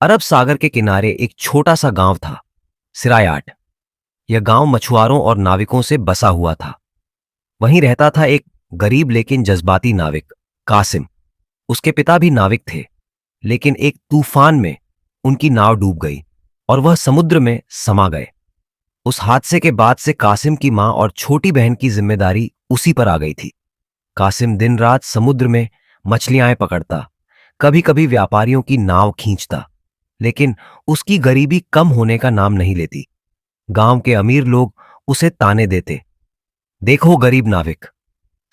अरब सागर के किनारे एक छोटा सा गांव था, सिरायाट। यह गांव मछुआरों और नाविकों से बसा हुआ था। वहीं रहता था एक गरीब लेकिन जज्बाती नाविक, कासिम। उसके पिता भी नाविक थे, लेकिन एक तूफान में उनकी नाव डूब गई और वह समुद्र में समा गए। उस हादसे के बाद से कासिम की मां और छोटी बहन की जिम्मेदारी उसी पर आ गई थी। कासिम दिन रात समुद्र में मछलियां पकड़ता, कभी कभी व्यापारियों की नाव खींचता, लेकिन उसकी गरीबी कम होने का नाम नहीं लेती। गांव के अमीर लोग उसे ताने देते, देखो गरीब नाविक,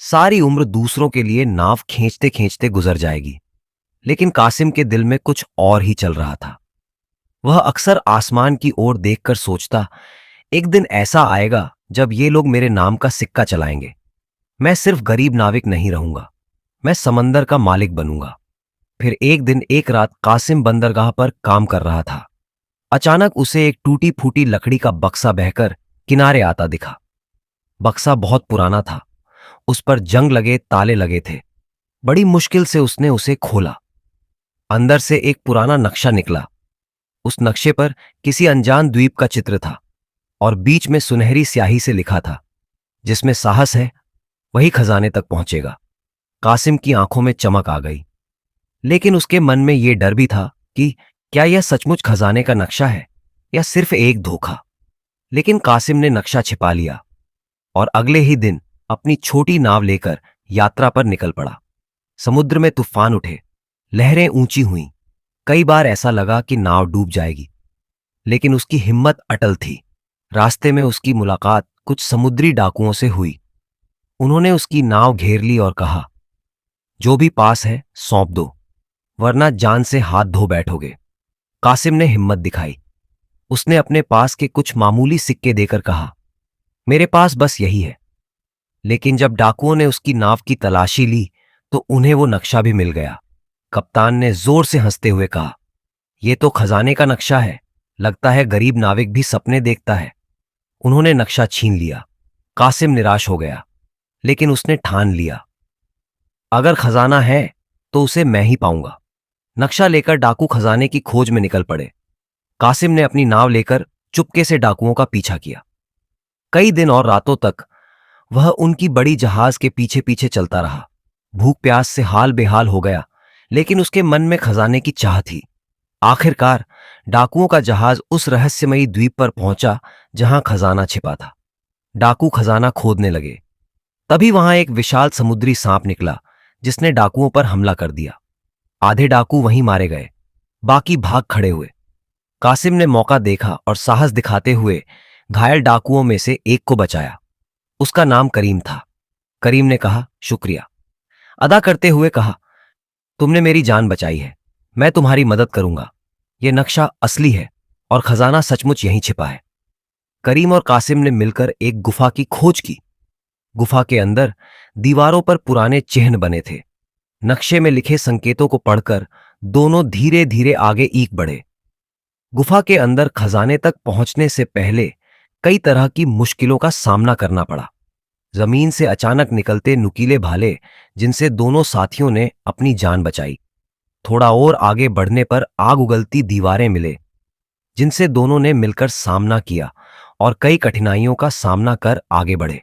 सारी उम्र दूसरों के लिए नाव खींचते खींचते गुजर जाएगी। लेकिन कासिम के दिल में कुछ और ही चल रहा था। वह अक्सर आसमान की ओर देखकर सोचता, एक दिन ऐसा आएगा जब ये लोग मेरे नाम का सिक्का चलाएंगे। मैं सिर्फ गरीब नाविक नहीं रहूंगा, मैं समंदर का मालिक बनूंगा। फिर एक दिन एक रात कासिम बंदरगाह पर काम कर रहा था। अचानक उसे एक टूटी फूटी लकड़ी का बक्सा बहकर किनारे आता दिखा। बक्सा बहुत पुराना था, उस पर जंग लगे ताले लगे थे। बड़ी मुश्किल से उसने उसे खोला। अंदर से एक पुराना नक्शा निकला। उस नक्शे पर किसी अनजान द्वीप का चित्र था और बीच में सुनहरी स्याही से लिखा था, जिसमें साहस है वही खजाने तक पहुंचेगा। कासिम की आंखों में चमक आ गई, लेकिन उसके मन में यह डर भी था कि क्या यह सचमुच खजाने का नक्शा है या सिर्फ एक धोखा। लेकिन कासिम ने नक्शा छिपा लिया और अगले ही दिन अपनी छोटी नाव लेकर यात्रा पर निकल पड़ा। समुद्र में तूफान उठे, लहरें ऊंची हुईं। कई बार ऐसा लगा कि नाव डूब जाएगी, लेकिन उसकी हिम्मत अटल थी। रास्ते में उसकी मुलाकात कुछ समुद्री डाकुओं से हुई। उन्होंने उसकी नाव घेर ली और कहा, जो भी पास है सौंप दो, वरना जान से हाथ धो बैठोगे। कासिम ने हिम्मत दिखाई। उसने अपने पास के कुछ मामूली सिक्के देकर कहा, मेरे पास बस यही है। लेकिन जब डाकुओं ने उसकी नाव की तलाशी ली तो उन्हें वो नक्शा भी मिल गया। कप्तान ने जोर से हंसते हुए कहा, यह तो खजाने का नक्शा है, लगता है गरीब नाविक भी सपने देखता है। उन्होंने नक्शा छीन लिया। कासिम निराश हो गया, लेकिन उसने ठान लिया, अगर खजाना है तो उसे मैं ही पाऊंगा। नक्शा लेकर डाकू खजाने की खोज में निकल पड़े। कासिम ने अपनी नाव लेकर चुपके से डाकुओं का पीछा किया। कई दिन और रातों तक वह उनकी बड़ी जहाज के पीछे पीछे चलता रहा। भूख प्यास से हाल बेहाल हो गया, लेकिन उसके मन में खजाने की चाह थी। आखिरकार डाकुओं का जहाज उस रहस्यमयी द्वीप पर पहुंचा जहां खजाना छिपा था। डाकू खजाना खोदने लगे। तभी वहां एक विशाल समुद्री सांप निकला, जिसने डाकुओं पर हमला कर दिया। आधे डाकू वहीं मारे गए, बाकी भाग खड़े हुए। कासिम ने मौका देखा और साहस दिखाते हुए घायल डाकुओं में से एक को बचाया। उसका नाम करीम था। करीम ने कहा, शुक्रिया अदा करते हुए कहा, तुमने मेरी जान बचाई है, मैं तुम्हारी मदद करूंगा। यह नक्शा असली है और खजाना सचमुच यहीं छिपा है। करीम और कासिम ने मिलकर एक गुफा की खोज की। गुफा के अंदर दीवारों पर पुराने चिन्ह बने थे। नक्शे में लिखे संकेतों को पढ़कर दोनों धीरे धीरे आगे ईक बढ़े। गुफा के अंदर खजाने तक पहुंचने से पहले कई तरह की मुश्किलों का सामना करना पड़ा। जमीन से अचानक निकलते नुकीले भाले, जिनसे दोनों साथियों ने अपनी जान बचाई। थोड़ा और आगे बढ़ने पर आग उगलती दीवारें मिले, जिनसे दोनों ने मिलकर सामना किया और कई कठिनाइयों का सामना कर आगे बढ़े।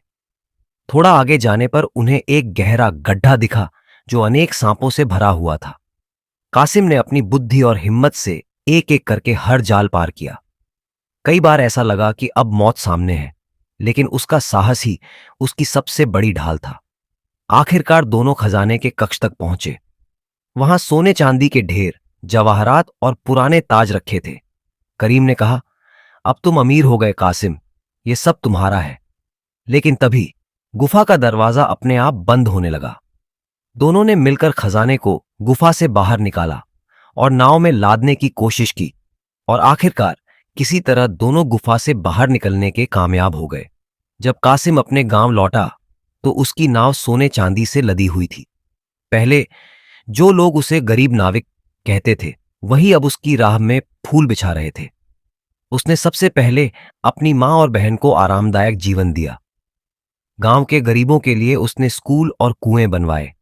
थोड़ा आगे जाने पर उन्हें एक गहरा गड्ढा दिखा जो अनेक सांपों से भरा हुआ था। कासिम ने अपनी बुद्धि और हिम्मत से एक एक करके हर जाल पार किया। कई बार ऐसा लगा कि अब मौत सामने है, लेकिन उसका साहस ही उसकी सबसे बड़ी ढाल था। आखिरकार दोनों खजाने के कक्ष तक पहुंचे। वहां सोने चांदी के ढेर, जवाहरात और पुराने ताज रखे थे। करीम ने कहा, अब तुम अमीर हो गए कासिम, ये सब तुम्हारा है। लेकिन तभी गुफा का दरवाजा अपने आप बंद होने लगा। दोनों ने मिलकर खजाने को गुफा से बाहर निकाला और नाव में लादने की कोशिश की, और आखिरकार किसी तरह दोनों गुफा से बाहर निकलने के कामयाब हो गए। जब कासिम अपने गांव लौटा तो उसकी नाव सोने चांदी से लदी हुई थी। पहले जो लोग उसे गरीब नाविक कहते थे, वही अब उसकी राह में फूल बिछा रहे थे। उसने सबसे पहले अपनी मां और बहन को आरामदायक जीवन दिया। गांव के गरीबों के लिए उसने स्कूल और कुएं बनवाए।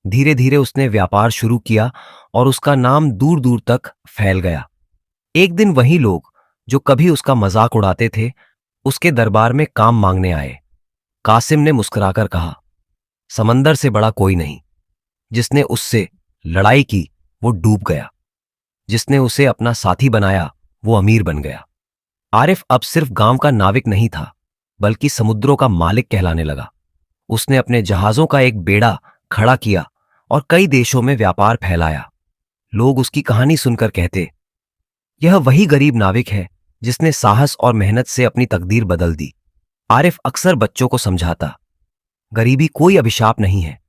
धीरे धीरे उसने व्यापार शुरू किया और उसका नाम दूर दूर तक फैल गया। एक दिन वही लोग जो कभी उसका मजाक उड़ाते थे उसके दरबार में काम मांगने आए। कासिम ने मुस्कुराकर कहा, समंदर से बड़ा कोई नहीं। जिसने उससे लड़ाई की वो डूब गया, जिसने उसे अपना साथी बनाया वो अमीर बन गया। आरिफ अब सिर्फ गांव का नाविक नहीं था, बल्कि समुद्रों का मालिक कहलाने लगा। उसने अपने जहाजों का एक बेड़ा खड़ा किया और कई देशों में व्यापार फैलाया। लोग उसकी कहानी सुनकर कहते, यह वही गरीब नाविक है जिसने साहस और मेहनत से अपनी तकदीर बदल दी। आरिफ अक्सर बच्चों को समझाता, गरीबी कोई अभिशाप नहीं है,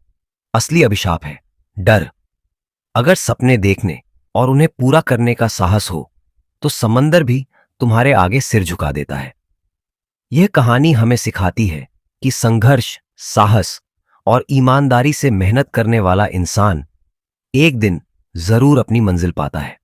असली अभिशाप है डर। अगर सपने देखने और उन्हें पूरा करने का साहस हो तो समंदर भी तुम्हारे आगे सिर झुका देता है। यह कहानी हमें सिखाती है कि संघर्ष, साहस और ईमानदारी से मेहनत करने वाला इंसान एक दिन जरूर अपनी मंजिल पाता है।